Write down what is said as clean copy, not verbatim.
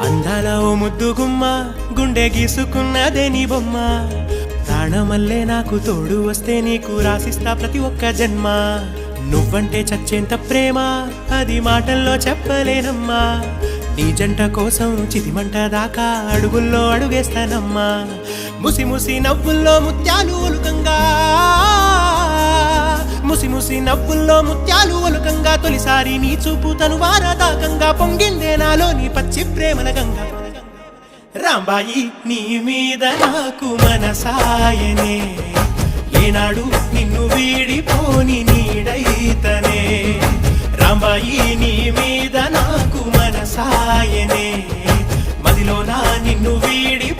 అందాల ఓ ముద్దు గుమ్మ గుండె గీసుకున్నదే నీ బొమ్మ ప్రాణమల్లే నాకు తోడు వస్తే నీకు రాసిస్తా ప్రతి ఒక్క జన్మ నువ్వంటే చచ్చేంత ప్రేమ అది మాటల్లో చెప్పలేనమ్మా నీ జంట కోసం చితిమంట దాకా అడుగుల్లో అడుగేస్తానమ్మా ముసి ముసి నవ్వుల్లో ముత్యాలు ఒలుకంగా ముసి ముసి నవ్వుల్లో ముత్యాలు ఒలుకంగా తొలిసారి నీ చూపు తను వారదాకంగా పొంగిందే నాలో నీ పచ్చి ప్రేమల గంగా రాంబాయి నీ మీద నాకు మనసాయనే ఏనాడు నిన్ను వీడిపోని నీడైతనే రాంబాయి నీ మీద నాకు మనసాయనే మదిలో నా నిన్ను వీడి